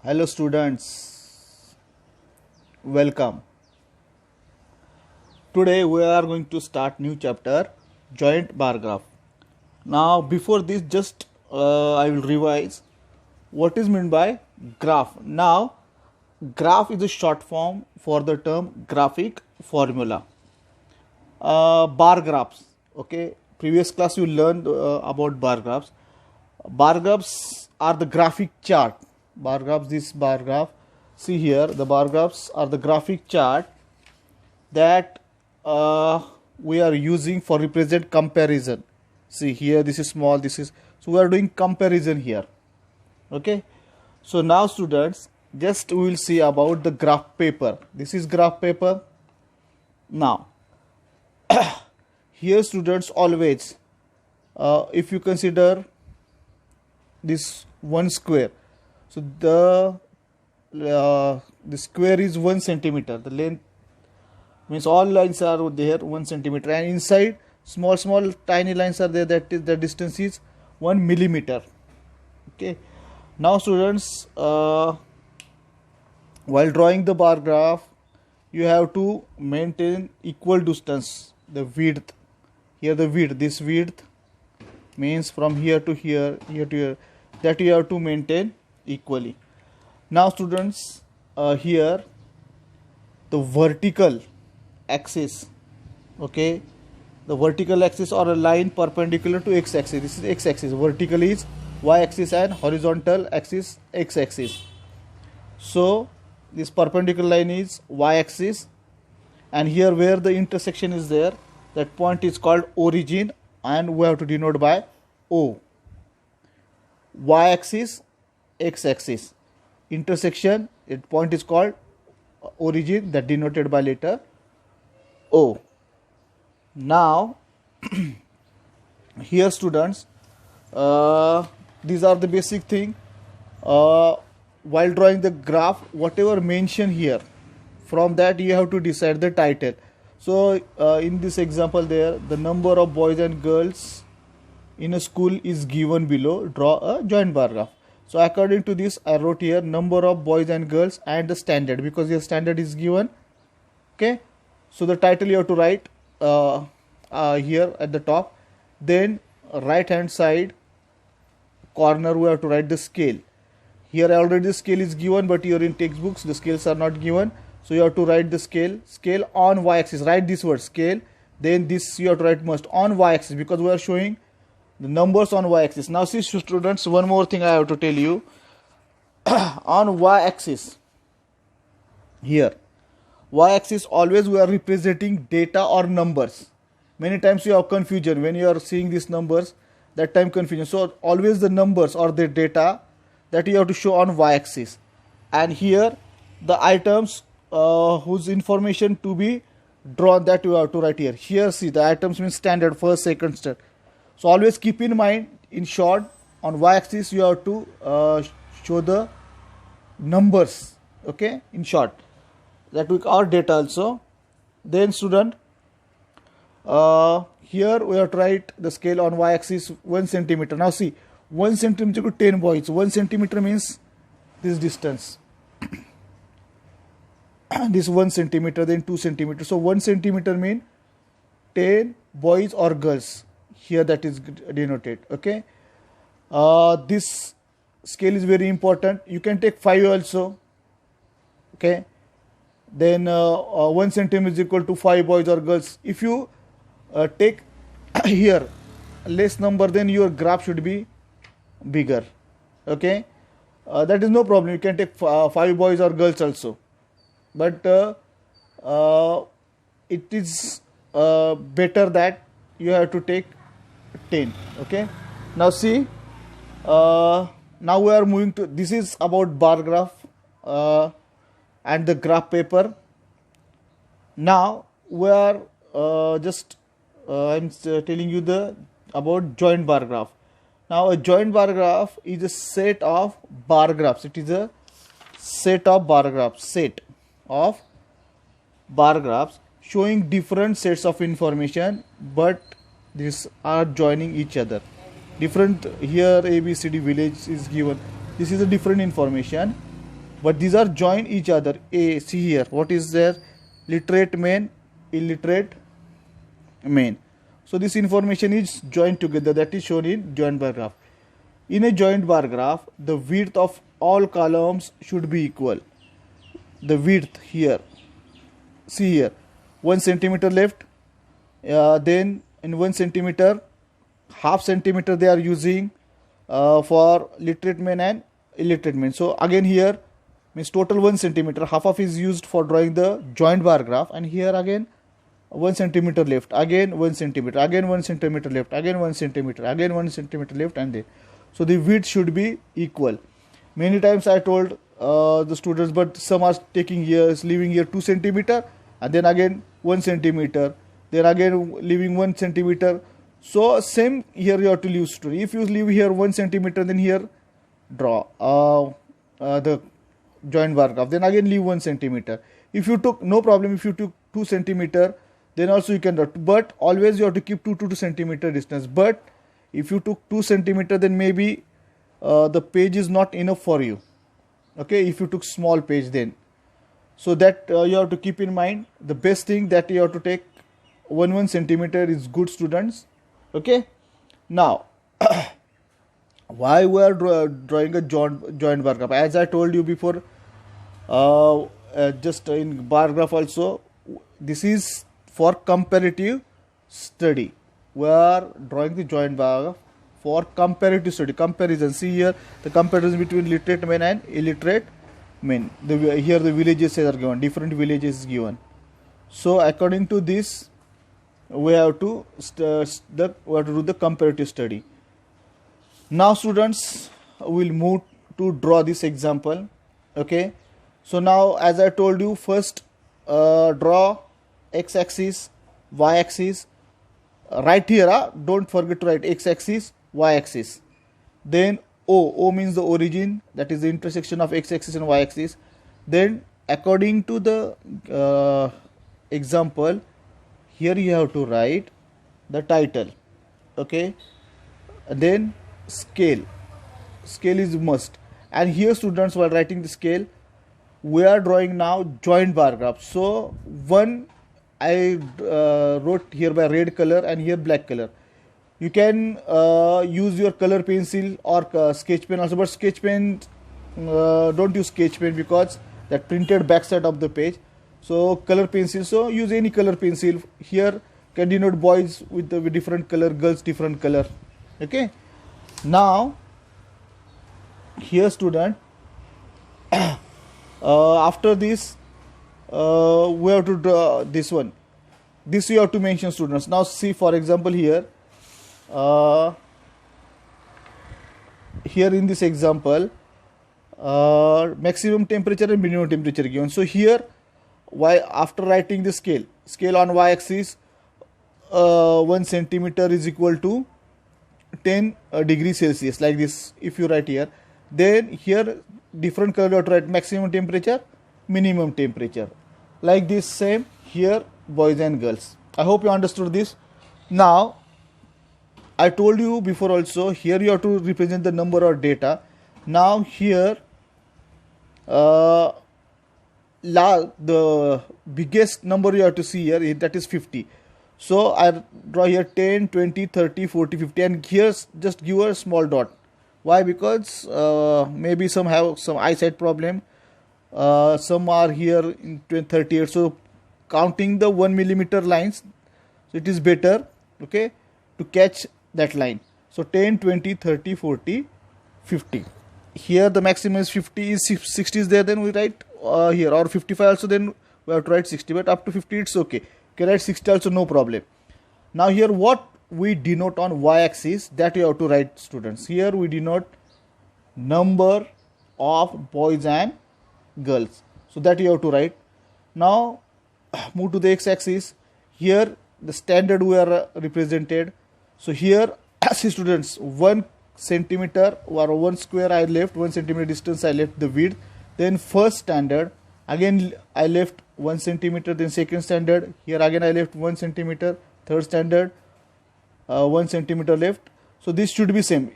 Hello students, welcome. Today we are going to start new chapter joint bar graph. Now before this just I will revise what is meant by graph. Now graph is a short form for the term graphic formula. Bar graphs, okay, previous class you learned about bar graphs. Bar graphs are the graphic chart. Bar graphs, this bar graph, see here, the bar graphs are the graphic chart that we are using for represent comparison. See here, this is small, this is, so we are doing comparison here. Okay, so now students, just we will see about the graph paper. This is graph paper. Now here students, always if you consider this one square, so the square is 1 centimeter. The length means all lines are there 1 centimeter, and inside small tiny lines are there, that is the distance is 1 millimeter. Okay, now students, while drawing the bar graph you have to maintain equal distance. The width, here the width, this width means from here to here, here to here, that you have to maintain equally. Now students, here the vertical axis, okay, the vertical axis or a line perpendicular to x axis, this is x axis, vertical is y axis and horizontal axis x axis. So this perpendicular line is y axis, and here where the intersection is there, that point is called origin, and we have to denote by O. Y axis, x axis, intersection, it point is called origin, that denoted by letter O. Now here students, these are the basic thing. While drawing the graph, whatever mentioned here, from that you have to decide the title. So in this example there, the number of boys and girls in a school is given below, draw a joint bar graph. So according to this I wrote here number of boys and girls and the standard, because your standard is given. Okay, so the title you have to write here at the top. Then right hand side corner we have to write the scale. Here already the scale is given, but here in textbooks the scales are not given, so you have to write the scale on y axis. Write this word scale, then this you have to write must on y axis, because we are showing the numbers on y axis. Now see students, one more thing I have to tell you. On y axis, here y axis always we are representing data or numbers. Many times you have confusion when you are seeing these numbers, that time confusion. So always the numbers or the data that you have to show on y axis, and here the items whose information to be drawn, that you have to write here. Here see, the items means standard, first, second, third. So always keep in mind, in short, on y axis you have to show the numbers, okay, in short, that we our data also. Then student, here we have to write the scale on y axis 1 centimeter. Now see, 1 centimeter to 10 boys, 1 centimeter means this distance. This 1 centimeter, then 2 centimeter. So 1 centimeter mean 10 boys or girls. Here that is denoted. Okay, this scale is very important. You can take 5 also. Okay, then 1 centimeter is equal to 5 boys or girls. If you take here less number, then your graph should be bigger. Okay, that is no problem. You can take 5 boys or girls also, but it is better that you have to take 10. Okay, now see, now we are moving to, this is about bar graph and the graph paper. Now we are I'm telling you the about joint bar graph. Now a joint bar graph is a set of bar graphs. It is a set of bar graphs, showing different sets of information, but these are joining each other. Different, here ABCD village is given. This is a different information, but these are join each other. See here, what is there? Literate main, illiterate main. So this information is joined together, that is shown in joint bar graph. In a joint bar graph, the width of all columns should be equal. The width here, see here, 1 centimeter left, then in 1 centimeter, half centimeter they are using for literate main and illiterate main. So again here means total 1 centimeter, half of is used for drawing the joint bar graph, and here again 1 centimeter left, again 1 centimeter, again 1 centimeter left, again 1 centimeter, again 1 centimeter left, and then so the width should be equal. Many times I told the students, but some are taking years, leaving here 2 centimeter and then again 1 centimeter, then again leaving 1 centimeter. So same here you have to leave story. If you leave here 1 centimeter, then here draw the joint bar graph, then again leave 1 centimeter. If you took, no problem, if you took 2 centimeter, then also you can draw, but always you have to keep 2 to 2 centimeter distance. But if you took 2 centimeter, then maybe the page is not enough for you. Okay, if you took small page, then so that you have to keep in mind. The best thing that you have to take 1 centimeter is good, students. Okay, now why we are drawing a joint bar graph? As I told you before, just in bar graph also, this is for comparative study. We are drawing the joint bar graph for comparative study, comparison. See here the comparison between literate main and illiterate main. Here the villages are given, different villages is given. So according to this, we have to do the comparative study. Now students, will move to draw this example. Okay, so now as I told you, first draw x-axis, y-axis. Right here, don't forget to write x-axis, y-axis. Then O means the origin, that is the intersection of x-axis and y-axis. Then according to the example, here you have to write the title. Okay, and then scale is must. And here students, while writing the scale, we are drawing now joint bar graph. So one I wrote here by red color and here black color. You can use your color pencil or sketch pen also, but sketch pen, don't use sketch pen because that printed backside of the page. So color pencil, so use any color pencil. Here can denote boys with different color, girls different color. Okay, now here student, after this we have to draw this one. This you have to mention, students. Now see, for example, here in this example, maximum temperature and minimum temperature given. So here, why, after writing the scale on y-axis, 1 centimeter is equal to 10 degrees Celsius, like this. If you write here, then here different color you have to write maximum temperature, minimum temperature, like this. Same here, boys and girls. I hope you understood this. Now I told you before also, here you have to represent the number or data. Now here the biggest number you have to see here, that is 50. So I draw here 10, 20, 30, 40, 50, and here just give a small dot. Why? Because maybe some have some eyesight problem, some are here in 38. So counting the 1 millimeter lines, so it is better, okay, to catch that line. So 10, 20, 30, 40, 50. Here the maximum is 50, is 60 is there, then we write here, or 55 also, then we have to write 60, but up to 50 it's okay. You can write 60 also, no problem. Now here what we denote on y-axis, that you have to write, students. Here we denote number of boys and girls, so that you have to write. Now move to the x-axis. Here the standard we are represented. So here, see students, 1 centimeter or 1 square I left, 1 centimeter distance I left the width. Then first standard, again I left 1 centimeter. Then second standard, here again I left 1 centimeter. Third standard, 1 centimeter left. So this should be same.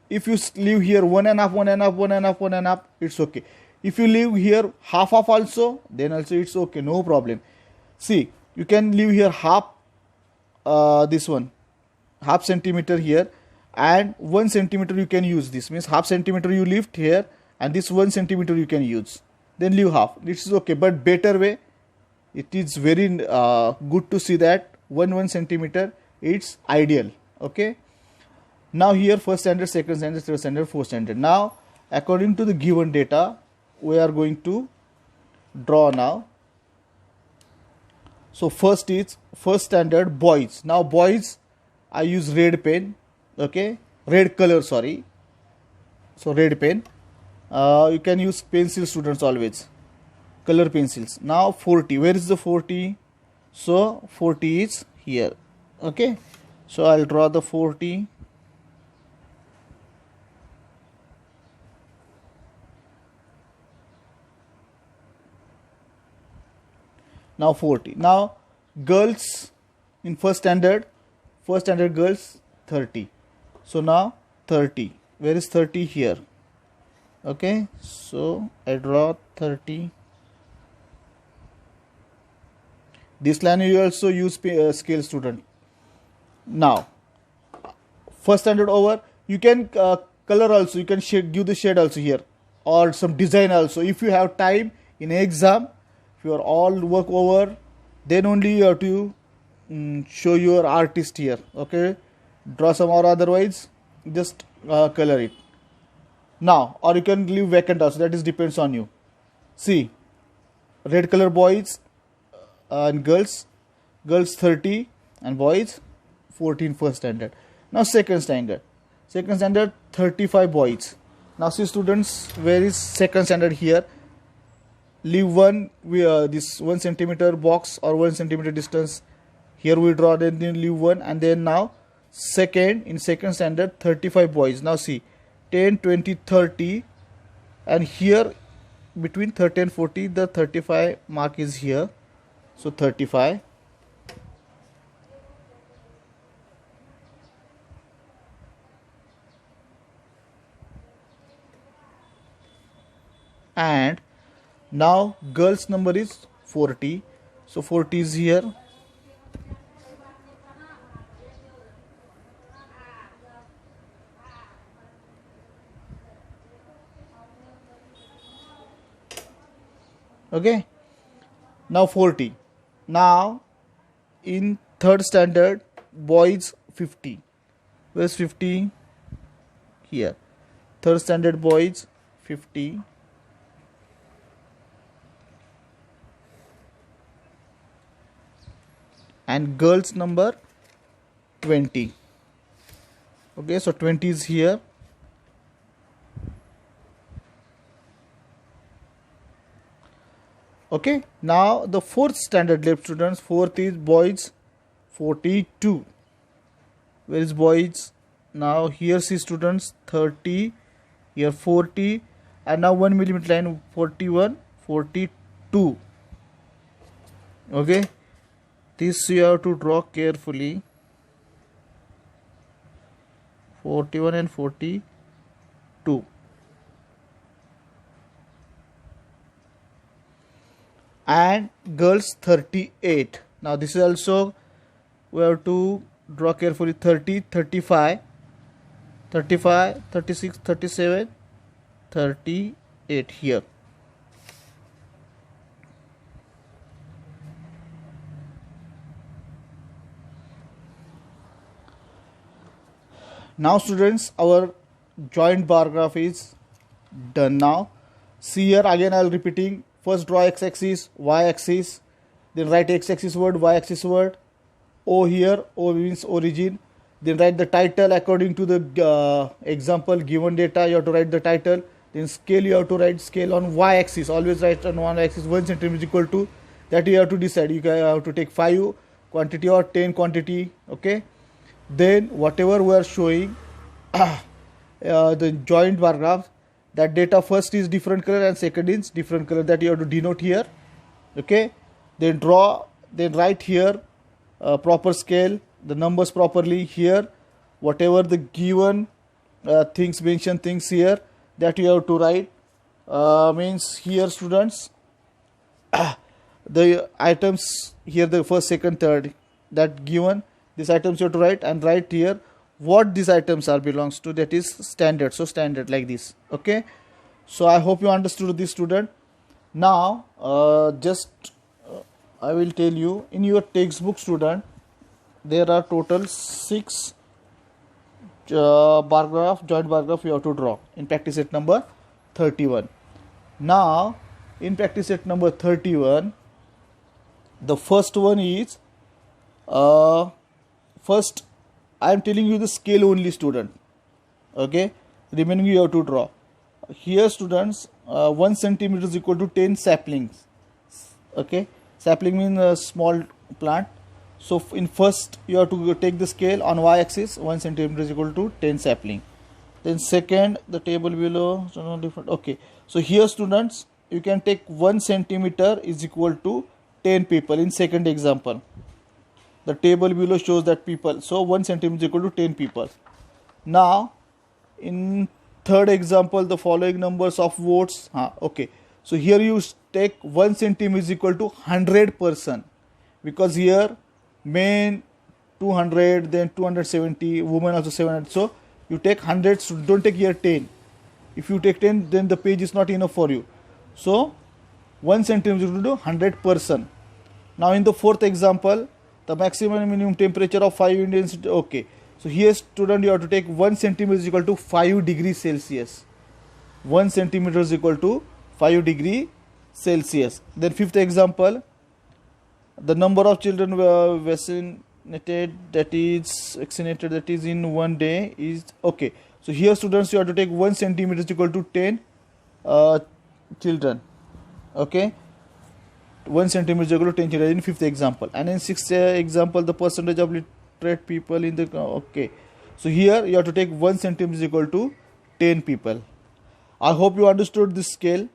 If you leave here 1 and a half, 1 and a half, 1 and a half, 1 and a half, it's okay. If you leave here half of also, then also it's okay, no problem. See, you can leave here half, this one, half centimeter here, and 1 centimeter you can use. This means half centimeter you lift here, and this 1 centimeter you can use. Then leave half. This is okay, but better way. It is very good to see that 1 centimeter. It's ideal. Okay. Now here first standard, second standard, third standard, fourth standard. Now according to the given data, we are going to draw now. So first is first standard boys. Now boys, I use red pen. Okay, red color, sorry. So red pen. You can use pencil, students, always color pencils. Now 40, where is the 40? So 40 is here. Okay, so I'll draw the 40. Now 40. Now girls in first standard girls 30. So now 30. Where is 30? Here. Okay, so I draw 30. This line you also use scale, student. Now first standard over. You can color also. You can give the shade also here, or some design also. If you have time in exam, if you are all work over, then only you have to show your artist here. Okay, draw some, or otherwise just color it. Now, or you can leave vacant also. That is depends on you. See, red color boys and girls 30 and boys 14 first standard. Now second standard 35 boys. Now see, students, where is second standard here? Leave one, this 1 centimeter box or 1 centimeter distance. Here we draw, then leave one, and then now in second standard 35 boys. Now see, 10, 20, 30, and here between 30 and 40 the 35 mark is here. So 35. And now girls number is 40. So 40 is here. Okay. Now 40. Now in third standard boys 50. Where's 50? Here. Third standard boys 50. And girls number 20. Okay, so 20 is here. Okay, now the fourth standard left, students. Fourth is boys 42. Where is boys? Now here see, students, 30, here 40, and now 1 millimeter line 41, 42. Okay, this you have to draw carefully. 41 and 42. And girls 38. Now this is also, we have to draw carefully. 30, 35, 35, 36, 37, 38 here. Now students, our joint bar graph is done now. See here, again I will repeating. First draw x-axis, y-axis, then write x-axis word, y-axis word. O here, O means origin. Then write the title according to the example given data. You have to write the title. Then scale, you have to write scale on y-axis. Always write on y-axis 1 centimeter is equal to. That you have to decide. You have to take 5 quantity or 10 quantity. Okay. Then whatever we are showing, the joint bar graph, that data first is different color and second is different color, that you have to denote here. Okay, then draw, then write here proper scale, the numbers properly here, whatever the given things, mention things here, that you have to write. means here students, the items here, the first, second, third, that given these items you have to write, and write here what these items are belongs to, that is standard. So standard like this. Okay, so I hope you understood this, student. Now I will tell you, in your textbook, student, there are total 6 bar graph, joint bar graph you have to draw in practice set number 31. Now in practice set number 31, the first one is first I am telling you the scale only, student. Okay, remaining you have to draw. Here students, 1 centimeter is equal to 10 saplings. Okay, sapling means a small plant. So in first you have to take the scale on y-axis, 1 centimeter is equal to 10 sapling. Then second, the table below, so no different. Okay, so here students, you can take 1 centimeter is equal to 10 people in second example. The table below shows that people, so 1 centimeter is equal to 10 people. Now in third example, the following numbers of votes. Okay, so here you take 1 centimeter is equal to 100 person, because here men 200, then 270, women also 700. So you take 100, so don't take here 10. If you take 10, then the page is not enough for you. So 1 centimeter is equal to 100 person. Now in the fourth example, the maximum and minimum temperature of 5 Indians. Okay, so here student, you have to take 1 centimeter is equal to 5 degrees Celsius. 1 centimeter is equal to 5 degree Celsius. Then fifth example, the number of children vaccinated, that is in one day is. Okay, so here students, you have to take 1 centimeter is equal to 10 children. Okay, 1 centimeter is equal to 10 children in fifth example. And in sixth example, the percentage of literate people in the. Okay, so here you have to take 1 centimeter is equal to 10 people. I hope you understood this scale.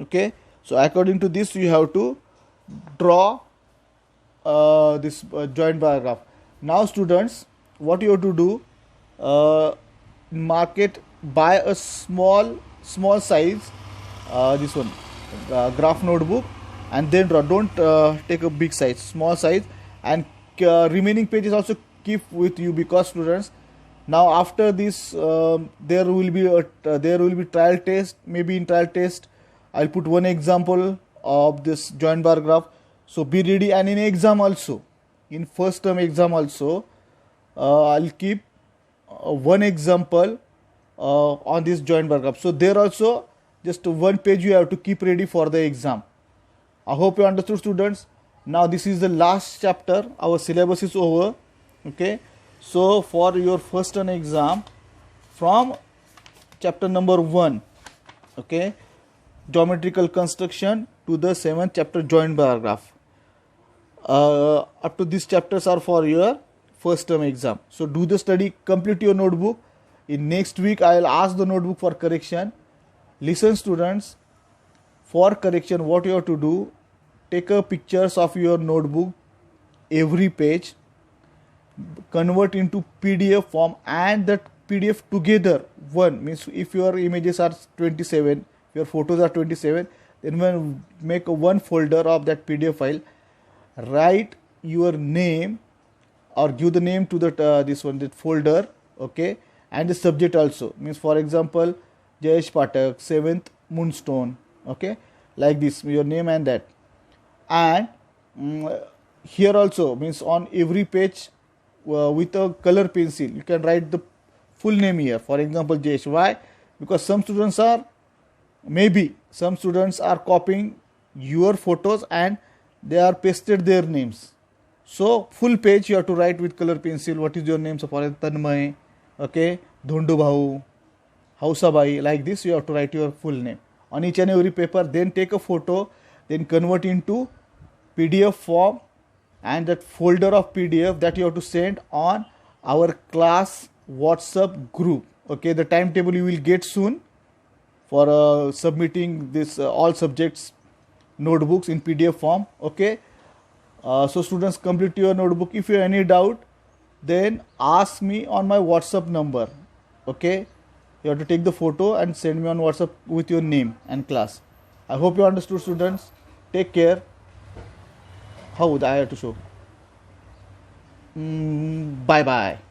Okay, so according to this, you have to draw this joint bar graph. Now students, what you have to do, mark it by a small size, this one, graph notebook, and then draw. Don't take a big size, small size, and remaining pages also keep with you, because students, now after this there will be trial test. Maybe in trial test I'll put one example of this joint bar graph. So be ready, and in exam also, in first term exam also, I'll keep one example on this joint bar graph. So there also just one page you have to keep ready for the exam. I hope you understood, students. Now this is the last chapter. Our syllabus is over. Okay, so for your first term exam, from chapter number 1, okay, geometrical construction, to the 7th chapter, joint bar graph. Up to these chapters are for your first term exam. So do the study, complete your notebook. In next week I will ask the notebook for correction. Listen students, for correction what you have to do, take a pictures of your notebook, every page, convert into PDF form, and that PDF together, one means if your images are 27, your photos are 27, then when make a one folder of that PDF file, write your name or give the name to that that folder. Okay, and the subject also, means for example Jayesh Pathak, 7th Moonstone. Okay, like this, your name and that. And here also, means on every page with a color pencil you can write the full name here. For example Jayesh. Why? Because some students are copying your photos and they are pasted their names. So full page you have to write with color pencil what is your name. So for example Tanmay, okay, Dhondu Bhau, Hausabai, like this you have to write your full name on each and every paper. Then take a photo, then convert into PDF form, and that folder of PDF that you have to send on our class WhatsApp group. Okay, the timetable you will get soon for submitting this all subjects notebooks in PDF form. Okay, so students, complete your notebook. If you have any doubt, then ask me on my WhatsApp number. Okay, You have to take the photo and send me on WhatsApp with your name and class. I hope you understood, students. Take care. How would I have to show? Bye bye.